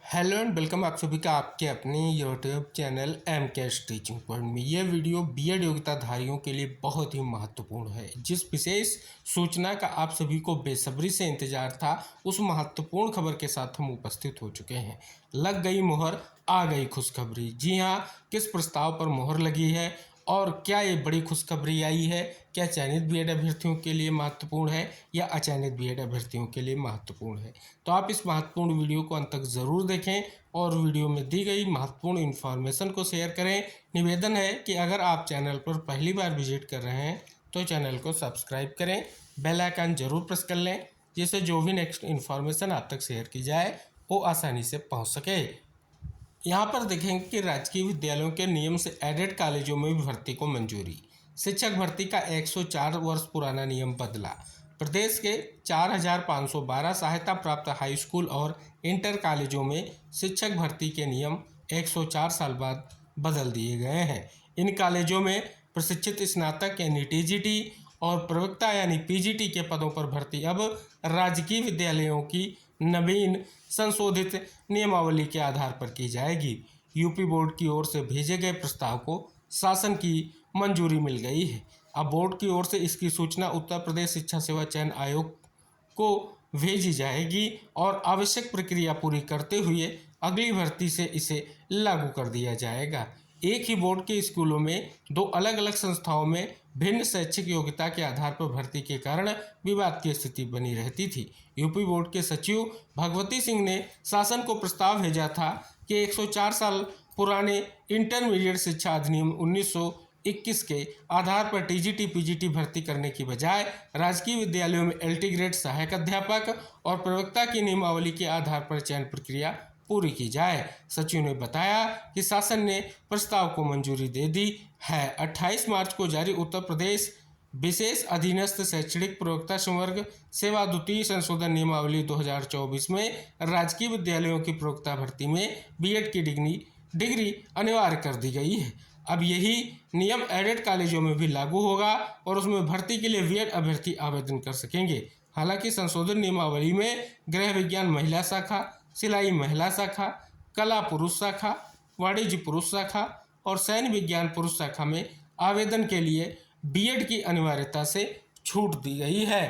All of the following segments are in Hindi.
हेलो एंड वेलकम आप सभी का आपके अपने यूट्यूब चैनल एम के टीचिंग पॉइंट में। यह वीडियो बीएड योग्यताधारियों के लिए बहुत ही महत्वपूर्ण है। जिस विशेष सूचना का आप सभी को बेसब्री से इंतजार था, उस महत्वपूर्ण खबर के साथ हम उपस्थित हो चुके हैं। लग गई मोहर, आ गई खुशखबरी। जी हाँ, किस प्रस्ताव पर मोहर लगी है और क्या ये बड़ी खुशखबरी आई है? क्या चयनित बीएड अभ्यर्थियों के लिए महत्वपूर्ण है या अचयनित बीएड अभ्यर्थियों के लिए महत्वपूर्ण है? तो आप इस महत्वपूर्ण वीडियो को अंत तक ज़रूर देखें और वीडियो में दी गई महत्वपूर्ण इन्फॉर्मेशन को शेयर करें। निवेदन है कि अगर आप चैनल पर पहली बार विजिट कर रहे हैं तो चैनल को सब्सक्राइब करें, बेल आइकन जरूर प्रेस कर लें, जिससे जो भी नेक्स्ट इन्फॉर्मेशन आप तक शेयर की जाए वो आसानी से पहुँच सके। यहाँ पर देखेंगे कि राजकीय विद्यालयों के नियम से एडेड कॉलेजों में भी भर्ती को मंजूरी। शिक्षक भर्ती का 104 वर्ष पुराना नियम बदला। प्रदेश के 4,512 सहायता प्राप्त हाई स्कूल और इंटर कॉलेजों में शिक्षक भर्ती के नियम 104 साल बाद बदल दिए गए हैं। इन कॉलेजों में प्रशिक्षित स्नातक यानी टीजीटी और प्रवक्ता यानी पीजीटी के पदों पर भर्ती अब राजकीय विद्यालयों की नवीन संशोधित नियमावली के आधार पर की जाएगी। यूपी बोर्ड की ओर से भेजे गए प्रस्ताव को शासन की मंजूरी मिल गई है। अब बोर्ड की ओर से इसकी सूचना उत्तर प्रदेश शिक्षा सेवा चयन आयोग को भेजी जाएगी और आवश्यक प्रक्रिया पूरी करते हुए अगली भर्ती से इसे लागू कर दिया जाएगा। एक ही बोर्ड के स्कूलों में दो अलग अलग संस्थाओं में भिन्न शैक्षिक योग्यता के आधार पर भर्ती के कारण विवाद की स्थिति बनी रहती थी। यूपी बोर्ड के सचिव भगवती सिंह ने शासन को प्रस्ताव भेजा था कि 104 साल पुराने इंटरमीडिएट शिक्षा अधिनियम 1921 के आधार पर टीजीटी पीजीटी भर्ती करने की बजाय राजकीय विद्यालयों में एलटी ग्रेड सहायक अध्यापक और प्रवक्ता की नियमावली के आधार पर चयन प्रक्रिया पूरी की जाए। सचिव ने बताया कि शासन ने प्रस्ताव को मंजूरी दे दी है। 28 मार्च को जारी उत्तर प्रदेश विशेष अधीनस्थ शैक्षणिक प्रवक्ता संवर्ग सेवा द्वितीय संशोधन नियमावली 2024 में राजकीय विद्यालयों की प्रवक्ता भर्ती में बीएड की डिग्री अनिवार्य कर दी गई है। अब यही नियम एडेड कॉलेजों में भी लागू होगा और उसमें भर्ती के लिए बीएड अभ्यर्थी आवेदन कर सकेंगे। हालांकि संशोधन नियमावली में गृह विज्ञान महिला शाखा, सिलाई महिला शाखा, कला पुरुष शाखा, वाणिज्य पुरुष शाखा और सैन्य विज्ञान पुरुष शाखा में आवेदन के लिए बीएड की अनिवार्यता से छूट दी गई है।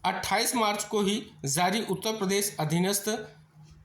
28 मार्च को ही जारी उत्तर प्रदेश अधीनस्थ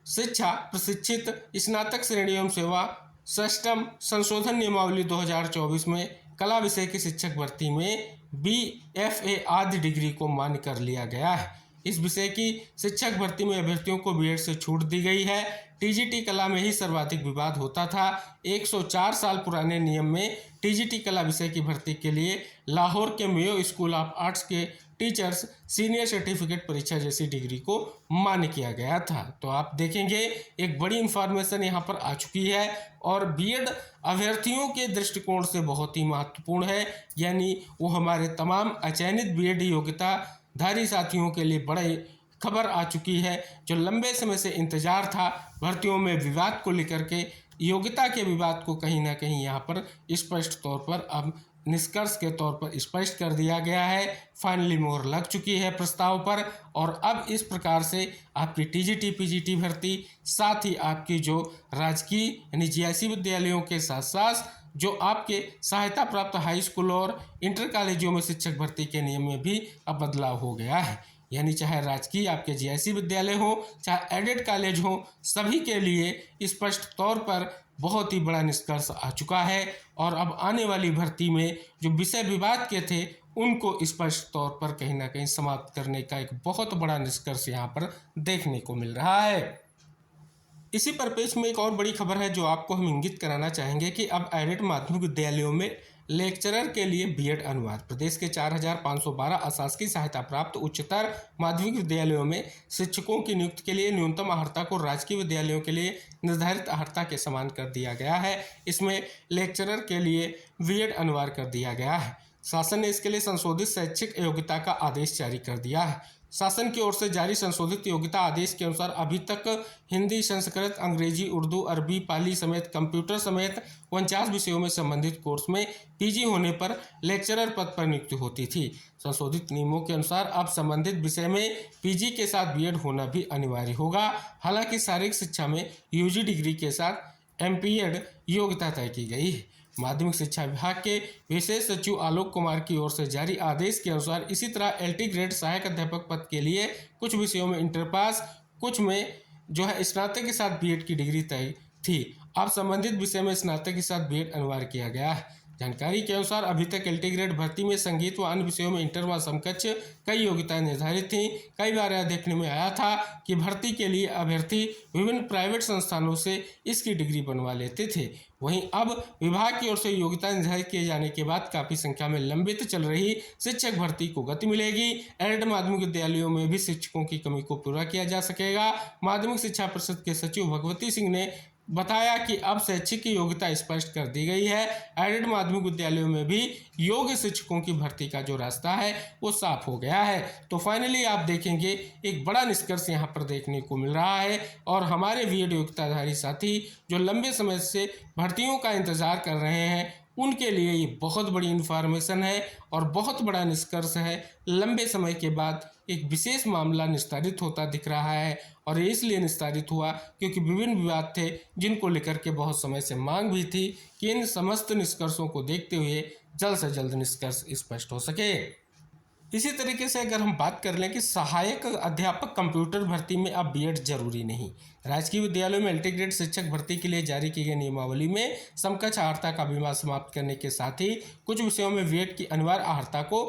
शिक्षा प्रशिक्षित स्नातक श्रेणी एवं सेवा सष्टम संशोधन नियमावली 2024 में कला विषय की शिक्षक भर्ती में BFA आदि डिग्री को मान्य कर लिया गया है। इस विषय की शिक्षक भर्ती में अभ्यर्थियों को बीएड से छूट दी गई है। टीजीटी कला में ही सर्वाधिक विवाद होता था। 104 साल पुराने नियम में टीजीटी कला विषय की भर्ती के लिए लाहौर के मेयो स्कूल ऑफ आर्ट्स के टीचर्स सीनियर सर्टिफिकेट परीक्षा जैसी डिग्री को मान्य किया गया था। तो आप देखेंगे एक बड़ी इंफॉर्मेशन यहाँ पर आ चुकी है और बीएड अभ्यर्थियों के दृष्टिकोण से बहुत ही महत्वपूर्ण है। यानी वो हमारे तमाम अचयनित बीएड योग्यताधारी साथियों के लिए बड़े खबर आ चुकी है। जो लंबे समय से इंतजार था, भर्तियों में विवाद को लेकर के, योग्यता के विवाद को कहीं ना कहीं यहाँ पर स्पष्ट तौर पर अब निष्कर्ष के तौर पर स्पष्ट कर दिया गया है। फाइनली मोहर लग चुकी है प्रस्ताव पर और अब इस प्रकार से आपकी टीजीटी पीजीटी भर्ती, साथ ही आपकी जो राजकीय यानी जीआईसी विद्यालयों के साथ साथ जो आपके सहायता प्राप्त हाई स्कूल और इंटर कॉलेजों में शिक्षक भर्ती के नियम में भी अब बदलाव हो गया है। यानी चाहे राजकीय आपके जीआईसी विद्यालय हो, चाहे एडेड कॉलेज हो, सभी के लिए स्पष्ट तौर पर बहुत ही बड़ा निष्कर्ष आ चुका है और अब आने वाली भर्ती में जो विषय विवाद के थे उनको स्पष्ट तौर पर कहीं ना कहीं समाप्त करने का एक बहुत बड़ा निष्कर्ष यहाँ पर देखने को मिल रहा है। इसी परिप्रेक्ष्य में एक और बड़ी खबर है जो आपको हम इंगित कराना चाहेंगे कि अब एडेड माध्यमिक विद्यालयों में लेक्चरर के लिए बीएड अनिवार्य। प्रदेश के 4,512 अशासकीय सहायता प्राप्त उच्चतर माध्यमिक विद्यालयों में शिक्षकों की नियुक्ति के लिए न्यूनतम अर्हता को राजकीय विद्यालयों के लिए निर्धारित अर्हता के समान कर दिया गया है। इसमें लेक्चरर के लिए बीएड अनिवार्य कर दिया गया है। शासन ने इसके लिए संशोधित शैक्षिक योग्यता का आदेश जारी कर दिया है। शासन की ओर से जारी संशोधित योग्यता आदेश के अनुसार अभी तक हिंदी, संस्कृत, अंग्रेजी, उर्दू, अरबी, पाली समेत कंप्यूटर समेत 49 विषयों में संबंधित कोर्स में पीजी होने पर लेक्चरर पद पर नियुक्ति होती थी। संशोधित नियमों के अनुसार अब संबंधित विषय में पीजी के साथ बीएड होना भी अनिवार्य होगा। हालांकि शारीरिक शिक्षा में यूजी डिग्री के साथ एमपीएड योग्यता तय की गई है। माध्यमिक शिक्षा विभाग के विशेष सचिव आलोक कुमार की ओर से जारी आदेश के अनुसार इसी तरह एलटी ग्रेड सहायक अध्यापक पद के लिए कुछ विषयों में इंटर पास, कुछ में स्नातक के साथ बीएड की डिग्री तय थी। अब संबंधित विषय में स्नातक के साथ बीएड अनिवार्य किया गया है। जानकारी के अनुसार अभी तक एलटी ग्रेड भर्ती में संगीत व अन्य विषयों में इंटर व समकक्ष कई योग्यताएं निर्धारित थीं। कई बार यह देखने में आया था कि भर्ती के लिए अभ्यर्थी विभिन्न प्राइवेट संस्थानों से इसकी डिग्री बनवा लेते थे। वहीं अब विभाग की ओर से योग्यता निर्धारित किए जाने के बाद काफ़ी संख्या में लंबित चल रही शिक्षक भर्ती को गति मिलेगी। एडेड माध्यमिक विद्यालयों में भी शिक्षकों की कमी को पूरा किया जा सकेगा। माध्यमिक शिक्षा परिषद के सचिव भगवती सिंह ने बताया कि अब शैक्षिक की योग्यता स्पष्ट कर दी गई है। एडेड माध्यमिक विद्यालयों में भी योग्य शिक्षकों की भर्ती का जो रास्ता है वो साफ हो गया है। तो फाइनली आप देखेंगे एक बड़ा निष्कर्ष यहाँ पर देखने को मिल रहा है और हमारे बीएड योग्यताधारी साथी जो लंबे समय से भर्तियों का इंतजार कर रहे हैं उनके लिए ये बहुत बड़ी इन्फॉर्मेशन है और बहुत बड़ा निष्कर्ष है। लंबे समय के बाद एक विशेष मामला निस्तारित होता दिख रहा है और ये इसलिए निस्तारित हुआ क्योंकि विभिन्न विवाद थे जिनको लेकर के बहुत समय से मांग भी थी कि इन समस्त निष्कर्षों को देखते हुए जल्द से जल्द निष्कर्ष स्पष्ट हो सके। इसी तरीके से अगर हम बात कर लें कि सहायक अध्यापक कंप्यूटर भर्ती में अब बीएड जरूरी नहीं। राजकीय विद्यालयों में एलटी ग्रेड शिक्षक भर्ती के लिए जारी की गई नियमावली में समकक्ष अर्हता का विवाद समाप्त करने के साथ ही कुछ विषयों में बीएड की अनिवार्य अर्हता को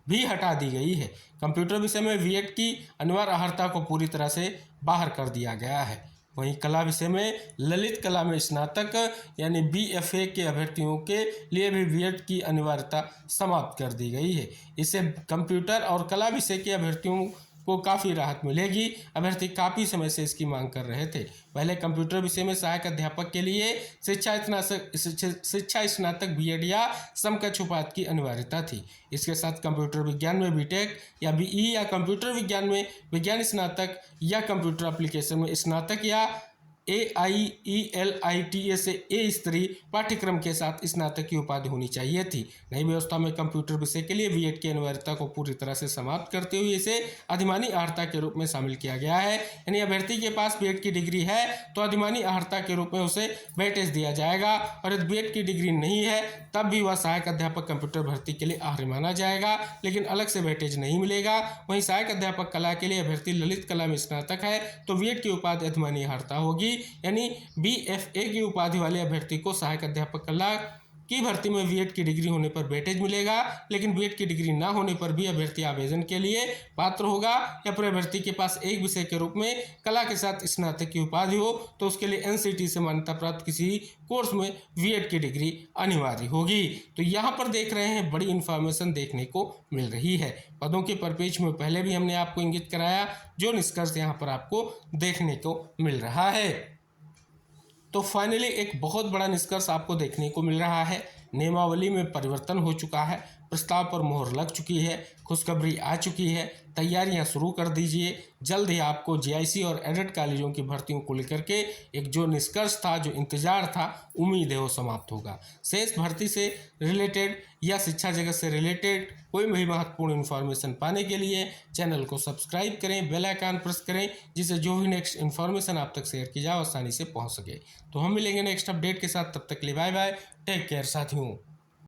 भी हटा दी गई है। कंप्यूटर विषय में बीएड की अनिवार्य अर्हता को पूरी तरह से बाहर कर दिया गया है। वहीं कला विषय में ललित कला में स्नातक यानी बीएफए के अभ्यर्थियों के लिए भी बीएड की अनिवार्यता समाप्त कर दी गई है। इससे कंप्यूटर और कला विषय के अभ्यर्थियों को काफ़ी राहत मिलेगी। अभ्यर्थी काफ़ी समय से इसकी मांग कर रहे थे। पहले कंप्यूटर विषय में सहायक अध्यापक के लिए शिक्षा स्नातक बीएड या समकक्ष उपाधि की अनिवार्यता थी। इसके साथ कंप्यूटर विज्ञान में बीटेक या बीई या कंप्यूटर विज्ञान में विज्ञान स्नातक या कंप्यूटर एप्लीकेशन में स्नातक या AIELITA से ए स्तरीय पाठ्यक्रम के साथ स्नातक की उपाधि होनी चाहिए थी। नई व्यवस्था में कंप्यूटर विषय के लिए बीएड की अनिवार्यता को पूरी तरह से समाप्त करते हुए इसे अधिमानी अर्हता के रूप में शामिल किया गया है। यानी अभ्यर्थी के पास बीएड की डिग्री है तो अधिमानी अर्हता के रूप में उसे वेटेज दिया जाएगा और यदि बीएड की डिग्री नहीं है तब भी वह सहायक अध्यापक कंप्यूटर भर्ती के लिए अर्ह माना जाएगा, लेकिन अलग से वेटेज नहीं मिलेगा। वहीं सहायक अध्यापक कला के लिए अभ्यर्थी ललित कला में स्नातक है तो बीएड की उपाधि अधिमानी अर्हता होगी। यानी बीएफए की उपाधि वाले अभ्यर्थी को सहायक अध्यापक कला की भर्ती में बीएड की डिग्री होने पर वेटेज मिलेगा, लेकिन बीएड की डिग्री ना होने पर भी अभ्यर्थी आवेदन के लिए पात्र होगा। या फिर अभ्यर्थी के पास एक विषय के रूप में कला के साथ स्नातक की उपाधि हो तो उसके लिए एनसीटी से मान्यता प्राप्त किसी कोर्स में बीएड की डिग्री अनिवार्य होगी। तो यहाँ पर देख रहे हैं बड़ी इन्फॉर्मेशन देखने को मिल रही है। पदों के परिपेक्ष में पहले भी हमने आपको इंगित कराया जो निष्कर्ष यहाँ पर आपको देखने को मिल रहा है। तो फाइनली एक बहुत बड़ा निष्कर्ष आपको देखने को मिल रहा है। नियमावली में परिवर्तन हो चुका है, प्रस्ताव पर मोहर लग चुकी है, खुशखबरी आ चुकी है, तैयारियां शुरू कर दीजिए। जल्द ही आपको जीआईसी और एडेड कॉलेजों की भर्तियों को लेकर के एक जो निष्कर्ष था, जो इंतजार था, उम्मीद है वो समाप्त होगा। शेष भर्ती से रिलेटेड या शिक्षा जगत से रिलेटेड कोई भी महत्वपूर्ण इन्फॉर्मेशन पाने के लिए चैनल को सब्सक्राइब करें, बेल आइकन प्रेस करें, जिससे जो भी नेक्स्ट इन्फॉर्मेशन आप तक शेयर की जाए आसानी से पहुँच सके। तो हम मिलेंगे नेक्स्ट अपडेट के साथ, तब तक के लिए बाय बाय, टेक केयर साथियों।